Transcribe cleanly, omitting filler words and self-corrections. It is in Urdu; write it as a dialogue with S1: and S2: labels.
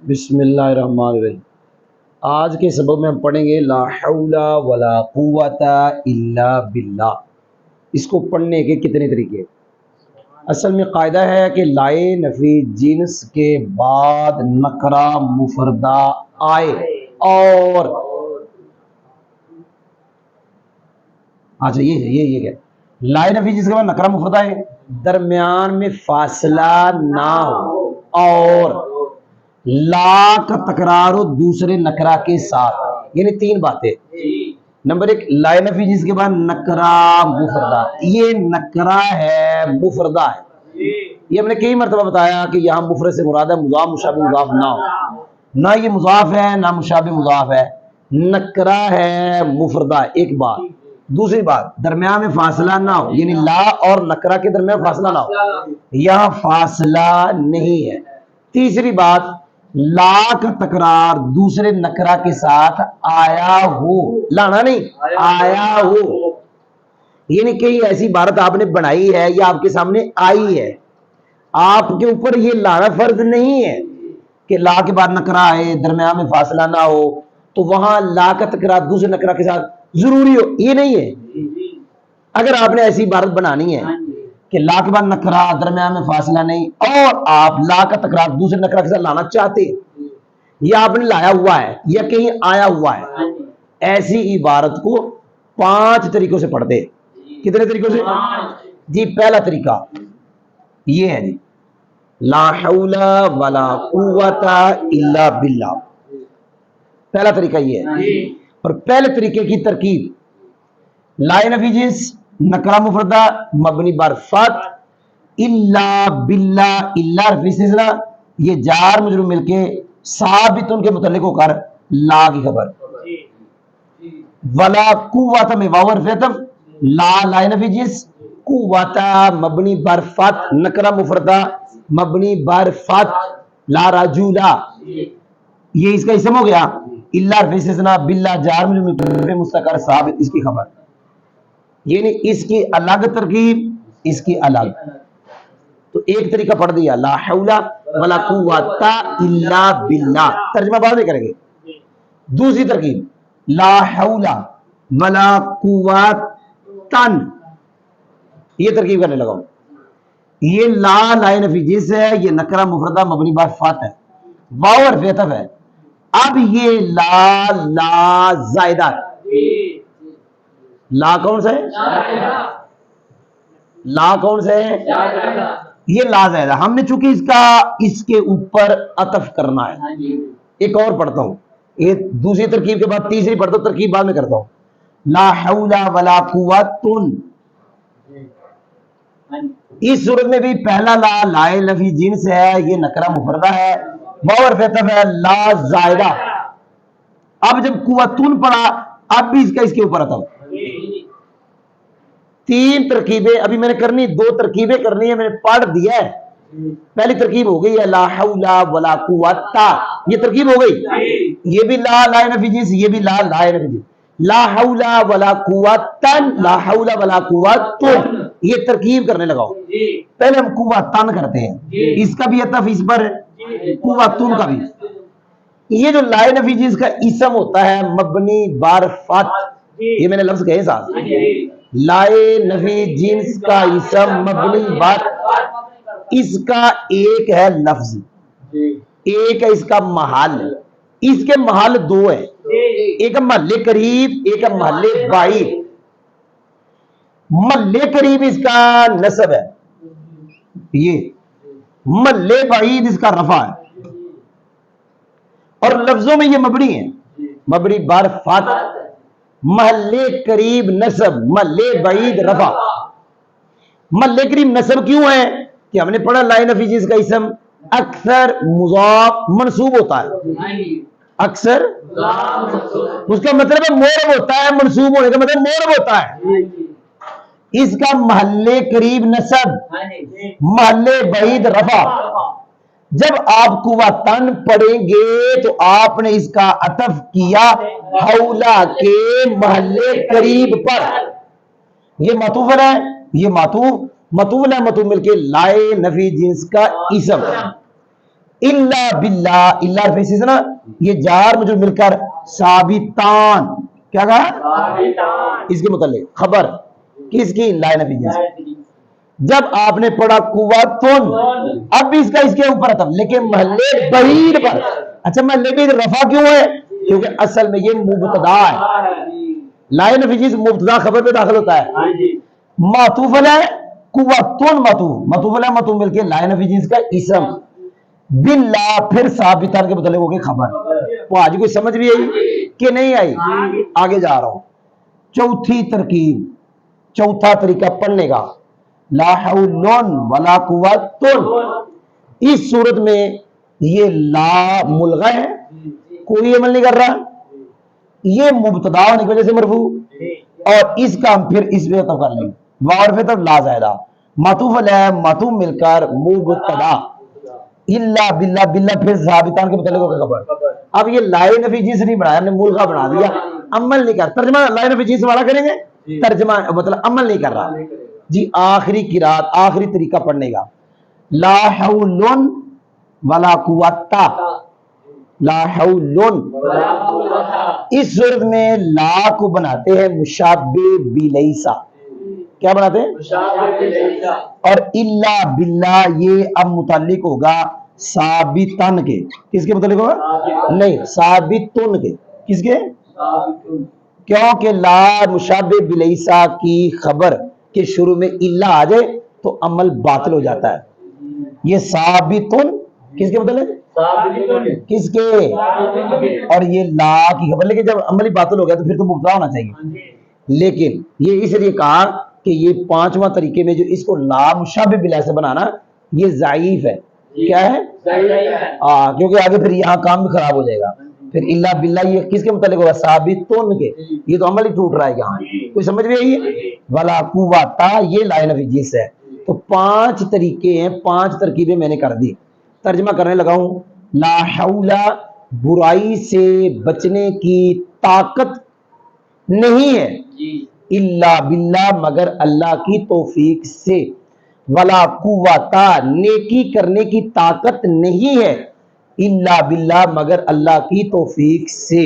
S1: بسم اللہ الرحمن الرحیم۔ آج کے سبق میں ہم پڑھیں گے لا حول ولا قوت الا باللہ۔ اس کو پڑھنے کے کتنے طریقے؟ اصل میں قاعدہ ہے کہ لائے نفی جنس کے بعد نکرہ مفردہ آئے اور اچھا یہ کیا لائے نفی جنس کے بعد نکرہ مفردہ آئے، درمیان میں فاصلہ نہ ہو اور لا کا تکرار ہو دوسرے نکرہ کے ساتھ، یعنی تین باتیں۔ نمبر ایک، لائے نفی جس کے بعد نکرہ مفردہ، یہ نکرہ ہے مفردہ ہے۔ یہ ہم نے کئی مرتبہ بتایا کہ یہاں مفرد سے مراد ہے مضاف مشابہ مضاف نہ ہو، نہ یہ مضاف ہے نہ مشابہ مضاف ہے، نکرہ ہے مفردہ۔ ایک بات۔ دوسری بات، درمیان میں فاصلہ نہ ہو، یعنی لا اور نکرہ کے درمیان فاصلہ نہ ہو، یہاں فاصلہ نہیں ہے۔ تیسری بات، لا کا تکرار دوسرے نکرہ کے ساتھ آیا ہو، لانا نہیں آیا ہو، یعنی کہیں ایسی عبارت آپ نے بنائی ہے یا آپ کے سامنے آئی ہے، آپ کے اوپر یہ لانا فرض نہیں ہے کہ لا کے بعد نکرہ آئے درمیان میں فاصلہ نہ ہو تو وہاں لا کا تکرار دوسرے نکرہ کے ساتھ ضروری ہو، یہ نہیں ہے۔ اگر آپ نے ایسی عبارت بنانی ہے کہ لا کے بعد نکرہ درمیان میں فاصلہ نہیں اور آپ لا کا تکرار دوسرے نکرہ کے ساتھ لانا چاہتے، یا آپ نے لایا ہوا ہے یا کہیں آیا ہوا ہے، ایسی عبارت کو 5 طریقوں سے پڑھتے۔ کتنے طریقوں سے؟ جی پہلا طریقہ یہ ہے جی لا حول ولا قوت الا باللہ، پہلا طریقہ یہ ہے۔ اور پہلے طریقے کی ترکیب، لائے نفی جنس نکرہ مفردہ مبنی بر فتح، الا باللہ، الا رفع استثناء، یہ جار مجرور مل کے ثابت ان کے متعلق ہو کر لا کی خبر، ولا قوت میں واو حرف عطف، لا لائے نفی جنس، قوت مبنی بر فتح نکرہ مفردہ مبنی بر فتح، لا رجولا، یہ اس کا اسم ہو گیا، الا رفع استثناء باللہ جار مجرور مستقر ثابت اس کی خبر، یعنی اس کی الگ ترکیب اس کی الگ۔ تو ایک طریقہ پڑھ دیا لا حول ولا قوت الا باللہ، ترجمہ بعد میں کریں گے۔ دوسری ترکیب لا حول ولا قوت تن، یہ ترکیب کرنے لگا ہوں۔ یہ لا لائے نفی جنس ہے، یہ نکرہ مفردہ مبنی بر فتح ہے، واو حرف عطف ہے، اب یہ لا زائدہ ہے۔ لا کون سا ہے؟ لا کون سا ہے؟ یہ لا زائدہ، ہم نے چونکہ اس کے اوپر عطف کرنا ہے۔ ایک اور پڑھتا ہوں، یہ دوسری ترکیب کے بعد تیسری پڑھتا ہوں، ترکیب بعد میں کرتا ہوں۔ لا حول ولا قوت، اس صورت میں بھی پہلا لا لائے نفی جنس ہے، یہ نکرہ مفردہ ہے، واو حرف عطف ہے، لا زائدہ۔ اب جب قوتن پڑھا اب بھی اس کا اس کے اوپر عطف۔ 3 ترکیبیں ابھی میں نے کرنی، 2 ترکیبیں کرنی ہے، میں نے پڑھ دیا ہے۔ پہلی ترکیب ہو گئی ہے لا حول ولا قوت، یہ ترکیب ہو گئی، یہ بھی لا لائے نفی جنس، یہ بھی لا لائے نفی جنس، لا حول ولا قوت، لا حول ولا قوت، یہ ترکیب کرنے لگاؤ۔ پہلے ہم قوتن کرتے ہیں، اس کا بھی عطف اس پر ہے، قوتن کا بھی۔ یہ جو لائے نفی جنس کا اسم ہوتا ہے مبنی بر فتح، یہ میں نے لفظ کہے ساتھ، لائے نفی جنس کا اسم مبنی بر، اس کا ایک ہے لفظ، ایک ہے اس کا محل، اس کے محل 2 ہے، ایک ہے محل قریب، ایک ہے محل بعید۔ محل قریب اس کا نصب ہے، یہ محل بعید اس کا رفع ہے، اور لفظوں میں یہ مبنی ہے، مبنی بر فتح، محل قریب نصب، محل بعید رفع۔ محل قریب نصب کیوں ہے کہ ہم نے پڑھا لائے نفی جنس کا اسم اکثر مضاف منصوب ہوتا ہے، اکثر اس کا مطلب ہے مورب ہوتا ہے، منصوب ہونے کا مطلب مورب ہوتا ہے، اس کا محل قریب نصب، محل بعید رفع۔ جب آپ قوتن پڑھیں گے تو آپ نے اس کا عطف کیا حولا کے محل قریب پر، یہ معطوف ہے، یہ معطوف مل کے لائے نفی جنس کا اسم۔ الا باللہ، الا فیسی سے نا یہ جار مجھے مل کر ثابتان، کیا کہا؟ اس کے متعلق خبر کس کی؟ لا نفی جنس۔ جب آپ نے پڑھا قوتن، اب اس کا اس کے اوپر تھا لیکن محلے بعید پر، اچھا محلے بعید رفع کیوں ہے؟ کیونکہ اصل میں یہ مبتدا ہے، لا نفی جنس مبتدا خبر پہ داخل ہوتا ہے، معطوف علیہ قوتن، معطوف علیہ معطوف مل کے لا نفی جنس کا اسم، باللہ پھر ثابتان کے متعلق ہوگی خبر۔ وہ آج کوئی سمجھ بھی آئی کہ نہیں آئی؟ آگے جا رہا ہوں۔ چوتھی ترکیب، چوتھا طریقہ پڑھنے کا، لا حول ولا قوت، اس صورت میں یہ لا ملغا ہے، کوئی عمل نہیں کر رہا، یہ مبتدا ہونے کی وجہ سے مرفوع، اور اس کا ہم پھر اس پہ کر لیں گے، واو پہ تب لا زائدہ، معطوف علیہ معطوف مل کر مبتدا، الا باللہ، باللہ پھر ثابتان کے متعلق ہوگا خبر۔ اب یہ لائے نفی جنس نہیں بنایا ہم نے، ملغا بنا دیا، عمل نہیں کر، ترجمہ لائے نفی جنس والا کریں گے، ترجمہ مطلب عمل نہیں کر رہا جی۔ آخری قرات، آخری طریقہ پڑھنے کا، لا حول ولا قوت، لا حول، اس صورت میں لا کو بناتے ہیں مشابہ بلیسا، کیا بناتے ہیں؟ اور الا باللہ یہ اب متعلق ہوگا ثابتن کے، کس کے متعلق ہوگا؟ نہیں، ثابتن کے، کس کے؟ کیونکہ لا مشابہ بلیسا کی خبر کے شروع میں الا آ جائے تو عمل باطل ہو جاتا ہے۔ یہ ثابتن کس کے متعلق؟ کس کے؟ اور یہ لا کی خبر، لیکن جب عمل ہی باطل ہو گیا تو پھر تو مبتدا ہونا چاہیے، لیکن یہ اس لیے کہا کہ یہ پانچواں طریقے میں جو اس کو لا مشابہ بلا سے بنانا یہ ضعیف ہے، کیا ہے؟ کیونکہ آگے پھر یہاں کام بھی خراب ہو جائے گا، پھر الا باللہ یہ کس کے متعلق ہوگا؟ ثابتن کے، یہ تو عمل ہی ٹوٹ رہا ہے یہاں، کوئی سمجھ بھی آئی ہے؟ ولا قوت یہ لا نفی جنس ہے۔ تو پانچ طریقے ہیں، پانچ ترکیبیں میں نے کر دی، ترجمہ کرنے لگا ہوں۔ لا حول برائی سے بچنے کی طاقت نہیں ہے، الا باللہ مگر اللہ کی توفیق سے، ولا قوت نیکی کرنے کی طاقت نہیں ہے، الا باللہ مگر اللہ کی توفیق سے۔